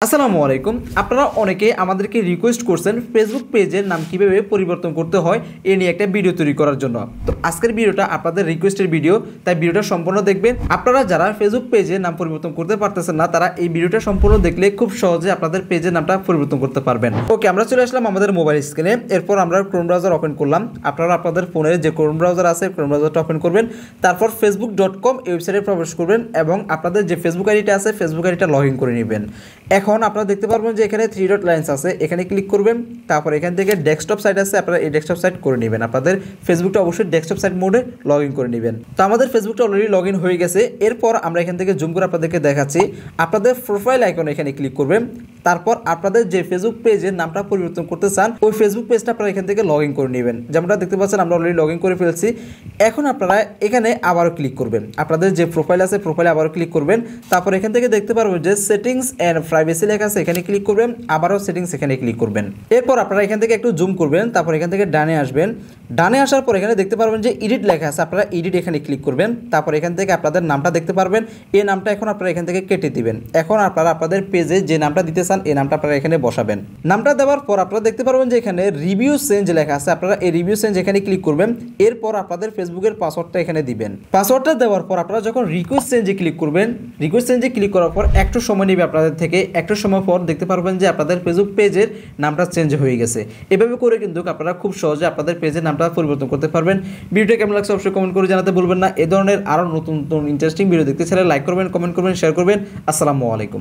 আসসালামু আলাইকুম। আপনারা অনেকে আমাদেরকে রিকোয়েস্ট করছেন ফেসবুক পেজের নাম কিভাবে পরিবর্তন করতে হয় এ নিয়ে একটা ভিডিও তৈরি করার জন্য। তো আজকের ভিডিওটা আপনাদের রিকোয়েস্টের ভিডিও, তাই ভিডিওটা সম্পূর্ণ দেখবেন। আপনারা যারা ফেসবুক পেজের নাম পরিবর্তন করতে পারতেছেন না, তারা এই ভিডিওটা সম্পূর্ণ দেখলে খুব সহজে আপনাদের পেজের নামটা পরিবর্তন করতে পারবেন। ওকে, আমরা চলে আসলাম আমাদের মোবাইল স্ক্রিনে। এরপর আমরা ক্রোম ব্রাউজার ওপেন করলাম। আপনারা আপনাদের ফোনের যে ক্রোম ব্রাউজার আছে ক্রোম ব্রাউজারটা ওপেন করবেন। তারপর facebook.com এই ওয়েবসাইটে প্রবেশ করবেন এবং আপনাদের যে ফেসবুক আইডিটা আছে ফেসবুক আইডিটা লগ ইন করে নেবেন। এখন আপনারা দেখতে পারবেন যে এখানে 3 ডট লাইনস আছে, এখানে ক্লিক করবেন। তারপর এখান থেকে ডেস্কটপ সাইট আছে, আপনারা এই ডেস্কটপ সাইট করে নেবেন। আপনাদের ফেসবুকটা অবশ্যই ডেস্কটপ সাইট মোডে লগ ইন করে নেবেন। তো আমাদের ফেসবুকটা অলরেডি লগ ইন হয়ে গেছে। এরপর আমরা এখান থেকে জুম করে আপনাদেরকে দেখাচ্ছি। আপনাদের প্রোফাইল আইকন এখানে ক্লিক করবেন। তারপর আপনাদের যে ফেসবুক পেজের নামটা পরিবর্তন করতে চান ওই ফেসবুক পেজটা আপনারা এখান থেকে লগ ইন করে নেবেন। যেমনটা দেখতে পাচ্ছেন আমরা অলরেডি লগ ইন করে ফেলছি। এখন আপনারা এখানে আবারও ক্লিক করবেন। আপনাদের যে প্রোফাইল আছে প্রোফাইলে আবারও ক্লিক করবেন। তারপর এখান থেকে দেখতে পারবেন যে সেটিংস অ্যান্ড প্রাইভেসি লেখা আছে, এখানে ক্লিক করবেন। আবারও সেটিংস এখানে ক্লিক করবেন। এরপর আপনারা এখান থেকে একটু জুম করবেন। তারপর এখান থেকে ডানে আসবেন। ডানে আসার পর এখানে দেখতে পারবেন যে এডিট লেখা আছে, আপনারা এডিট এখানে ক্লিক করবেন। তারপর এখান থেকে আপনাদের নামটা দেখতে পারবেন। এই নামটা এখন আপনারা এখান থেকে কেটে দিবেন। এখন আপনারা আপনাদের পেজে যে নামটা দিতে চান এই নামটা আপনারা এখানে বসাবেন। নামটা দেওয়ার পর আপনারা দেখতে পারবেন যে এখানে রিভিউ চেঞ্জ লেখা আছে, আপনারা এই রিভিউ চেঞ্জ এখানে ক্লিক করবেন। এরপর আপনাদের ফেসবুকের পাসওয়ার্ডটা এখানে দিবেন। পাসওয়ার্ডটা দেওয়ার পর আপনারা যখন রিকোয়েস্ট চেঞ্জে ক্লিক করবেন, রিকোয়েস্ট চেঞ্জে ক্লিক করার পর একটু সময় নেবে আপনাদের থেকে। একটু সময় পর দেখতে পারবেন যে আপনাদের ফেসবুক পেজের নামটা চেঞ্জ হয়ে গেছে। এভাবে করে কিন্তু আপনারা খুব সহজে আপনাদের পেজের নামটা পরিবর্তন করতে পারবেন। ভিডিওটা কেমন লাগছে অবশ্যই কমেন্ট করে জানাতে ভুলবেন না। এই ধরনের আরও নতুন নতুন ইন্টারেস্টিং ভিডিও দেখতে চাইলে লাইক করবেন, কমেন্ট করবেন, শেয়ার করবেন। আসসালামু আলাইকুম।